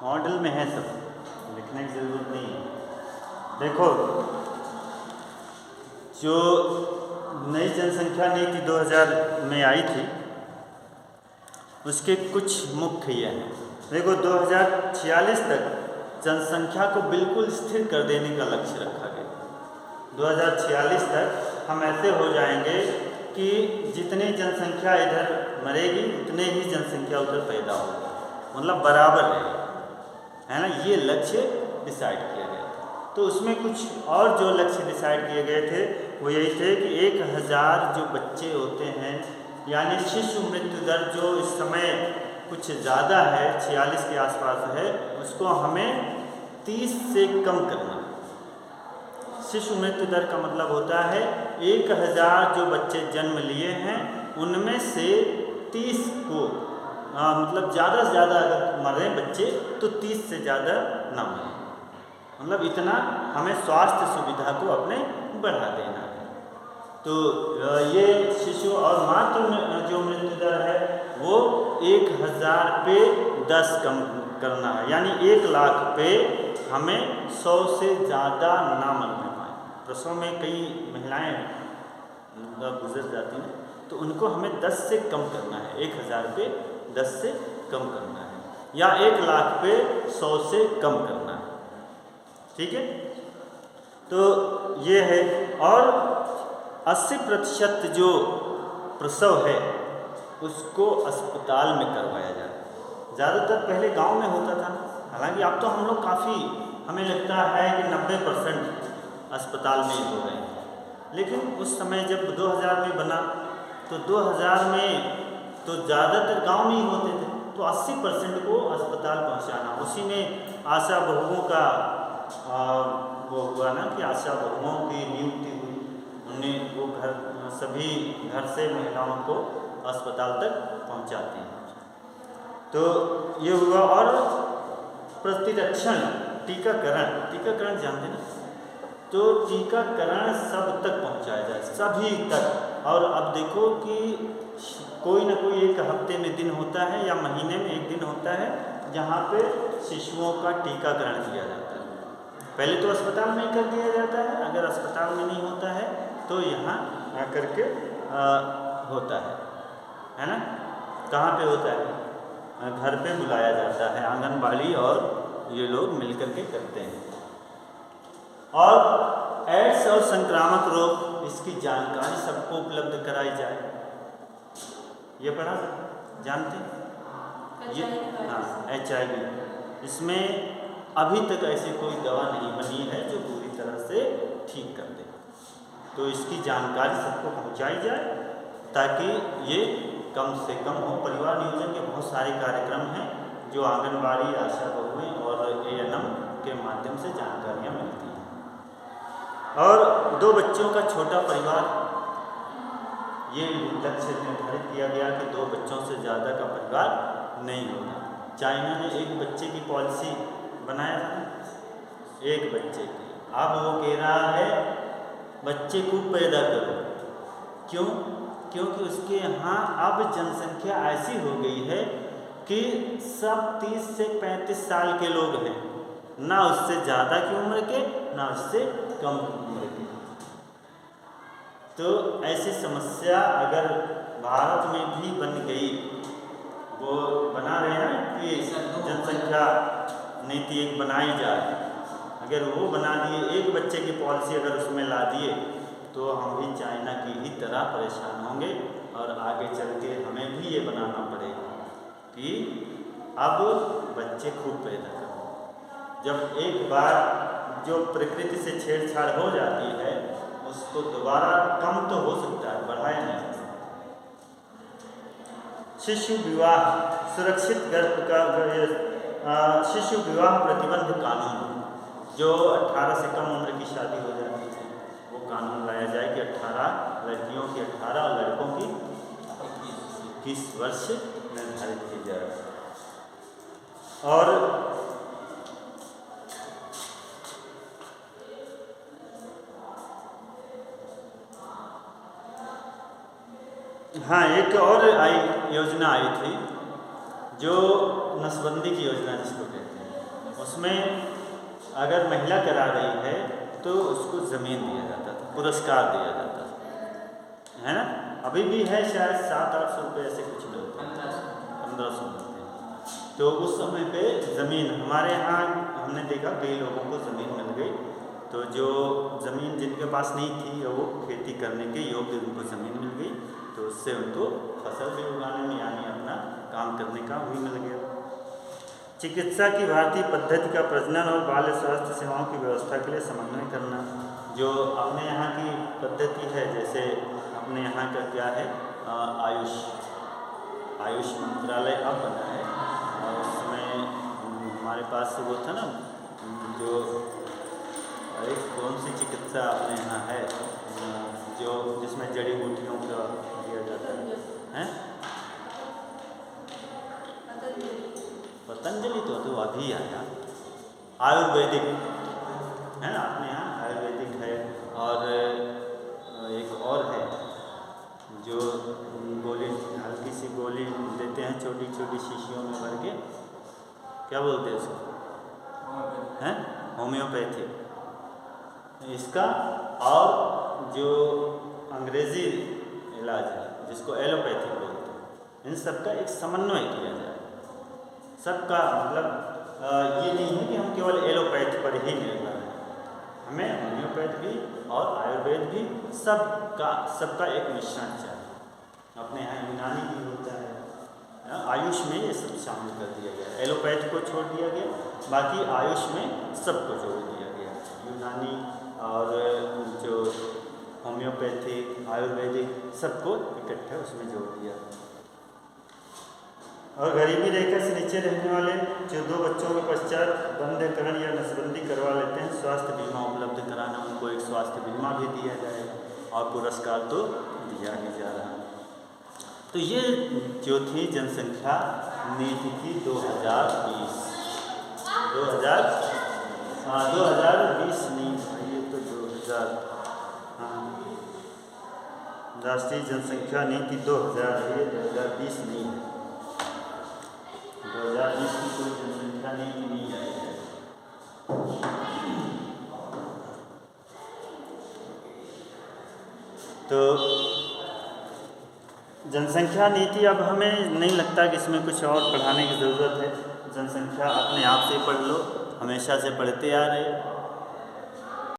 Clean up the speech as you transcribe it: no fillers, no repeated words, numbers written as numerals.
Model में है सब, लिखने की ज़रूरत नहीं है। देखो, जो नई जनसंख्या नीति 2000 में आई थी उसके कुछ मुख्य ये हैं। देखो, 2046 तक जनसंख्या को बिल्कुल स्थिर कर देने का लक्ष्य रखा गया। 2046 तक हम ऐसे हो जाएंगे कि जितनी जनसंख्या इधर मरेगी उतने ही जनसंख्या उधर पैदा होगी, मतलब बराबर है ना। ये लक्ष्य डिसाइड किया गया था। तो उसमें कुछ और जो लक्ष्य डिसाइड किए गए थे वो यही थे कि 1000 जो बच्चे होते हैं, यानी शिशु मृत्यु दर जो इस समय कुछ ज़्यादा है, 46 के आसपास है, उसको हमें 30 से कम करना। शिशु मृत्यु दर का मतलब होता है 1000 जो बच्चे जन्म लिए हैं उनमें से 30 को मतलब ज़्यादा से ज़्यादा अगर मरें बच्चे तो 30 से ज़्यादा ना मरें, मतलब इतना हमें स्वास्थ्य सुविधा को अपने बढ़ा देना है। तो ये शिशु और मातृ जो मृत्यु दर है वो 1000 पे 10 कम करना है, यानी 1 लाख पे हमें 100 से ज़्यादा ना मरने पाए। प्रसव में कई महिलाएं गुजर जाती हैं, तो उनको हमें 10 से कम करना है, 1000 पे 10 से कम करना है, या 1 लाख पे 100 से कम करना है। ठीक है, तो ये है। और 80% जो प्रसव है उसको अस्पताल में करवाया जाए। ज़्यादातर पहले गांव में होता था, हालांकि अब तो हम लोग काफ़ी, हमें लगता है कि 90% अस्पताल में हो रहे हैं, लेकिन उस समय जब 2000 में बना तो 2000 में तो ज़्यादातर गांव में ही होते थे, तो 80% को अस्पताल पहुंचाना। उसी में आशा बहुओं का वो हुआ ना कि आशा बहुओं की नियुक्ति हुई, उन्हें वो घर सभी घर से महिलाओं को अस्पताल तक पहुंचाते हैं। तो ये हुआ। और प्रतिरक्षण टीकाकरण जानते ना, तो टीकाकरण सब तक पहुंचाया जाए, सभी तक। और अब देखो कि कोई ना कोई एक हफ्ते में दिन होता है या महीने में एक दिन होता है जहाँ पे शिशुओं का टीकाकरण किया जाता है। पहले तो अस्पताल में ही कर दिया जाता है, अगर अस्पताल में नहीं होता है तो यहाँ आकर के होता है ना। कहाँ पे होता है? घर पे बुलाया जाता है, आंगनबाड़ी और ये लोग मिलकर के करते हैं। और एड्स और संक्रामक रोग, इसकी जानकारी सबको उपलब्ध कराई जाए। ये पढ़ा जानते हैं? ये हाँ, HIV, इसमें अभी तक ऐसी कोई दवा नहीं बनी है जो पूरी तरह से ठीक कर दे। तो इसकी जानकारी सबको पहुंचाई जाए ताकि ये कम से कम हो। परिवार नियोजन के बहुत सारे कार्यक्रम हैं जो आंगनबाड़ी, आशा बहुएं और ANM के माध्यम से जानकारियाँ मिलती हैं। और 2 बच्चों का छोटा परिवार, ये लक्ष्य निर्धारित किया गया कि 2 बच्चों से ज़्यादा का परिवार नहीं होगा। चाइना ने 1 बच्चे की पॉलिसी बनाया था, 1 बच्चे की। अब वो कह रहा है बच्चे खूब पैदा करो। क्यों? क्योंकि उसके यहाँ अब जनसंख्या ऐसी हो गई है कि सब 30 से 35 साल के लोग हैं, ना उससे ज़्यादा की उम्र के ना उससे कम उम्र के। तो ऐसी समस्या अगर भारत में भी बन गई, वो बना रहे हैं कि जनसंख्या नीति एक बनाई जाए, अगर वो बना दिए, 1 बच्चे की पॉलिसी अगर उसमें ला दिए तो हम भी चाइना की ही तरह परेशान होंगे और आगे चल के हमें भी ये बनाना पड़ेगा कि अब बच्चे खूब पैदा करो। जब एक बार जो प्रकृति से छेड़छाड़ हो जाती है उसको दोबारा कम तो हो सकता है, बढ़ाया नहीं जा सकता। शिशु विवाह, सुरक्षित गर्भ का शिशु विवाह प्रतिबंध कानून, जो 18 से कम उम्र की शादी हो जाती है वो कानून लाया जाए कि 18 लड़कियों की 18 और लड़कों की 21 वर्ष निर्धारित की जाए। और हाँ, एक और योजना आई थी जो नसबंदी की योजना जिसको कहते हैं। उसमें अगर महिला करा रही है तो उसको ज़मीन दिया जाता था, पुरस्कार दिया जाता था, है ना। अभी भी है शायद 700-800 रुपये ऐसे कुछ मिलते हैं, 1500 मिलते हैं। तो उस समय पे ज़मीन हमारे यहाँ हमने देखा कई लोगों को ज़मीन मिल गई। तो जो ज़मीन जिनके पास नहीं थी वो खेती करने के योग्य उनको ज़मीन मिल गई, तो उससे उनको फसल भी उगाने में यानी अपना काम करने का भी मिल गया। चिकित्सा की भारतीय पद्धति का प्रजनन और बाल स्वास्थ्य सेवाओं की व्यवस्था के लिए समन्वय करना। जो अपने यहाँ की पद्धति है, जैसे अपने यहाँ का क्या है, आयुष मंत्रालय अब बना है, और उसमें हमारे पास वो था ना, जो एक कौन सी चिकित्सा अपने यहाँ है जो जिसमें जड़ी बूटियों का दिया जाता है, पतंजलि तो अभी आया, आयुर्वेदिक है ना, अपने यहाँ आयुर्वेदिक है। और एक और है जो गोली, हल्की सी गोली देते हैं छोटी छोटी शीशियों में भर के, क्या बोलते हैं उसको, हैं, होम्योपैथी इसका। और जो अंग्रेज़ी इलाज है जिसको एलोपैथी बोलते हैं, इन सब का एक समन्वय किया जाए। सबका मतलब ये नहीं है कि हम केवल एलोपैथ पर ही निर्भर हैं, हमें होम्योपैथ भी और आयुर्वेद भी सबका एक मिश्रण चाहिए। अपने यहाँ यूनानी भी होता है, आयुष में ये सब शामिल कर दिया गया, एलोपैथ को छोड़ दिया गया, बाकी आयुष में सबको जोड़ दिया गया। यूनानी और जो होम्योपैथिक, आयुर्वेदिक सबको इकट्ठा उसमें जोड़ दिया। और गरीबी रेखा से नीचे रहने वाले जो 2 बच्चों के पश्चात बंधकरण या नसबंदी करवा लेते हैं, स्वास्थ्य बीमा उपलब्ध कराना, उनको एक स्वास्थ्य बीमा भी दिया जाएगा और पुरस्कार तो दिया ही जा रहा है। तो ये जो थी जनसंख्या नीति थी 2020 नहीं, ये तो 2000, हाँ, राष्ट्रीय जनसंख्या नीति 2000 है, 2020 नहीं है। 2020 की कोई जनसंख्या नीति नहीं आई है। तो जनसंख्या नीति अब हमें नहीं लगता कि इसमें कुछ और पढ़ाने की ज़रूरत है। जनसंख्या अपने आप से पढ़ लो, हमेशा से पढ़ते आ रहे।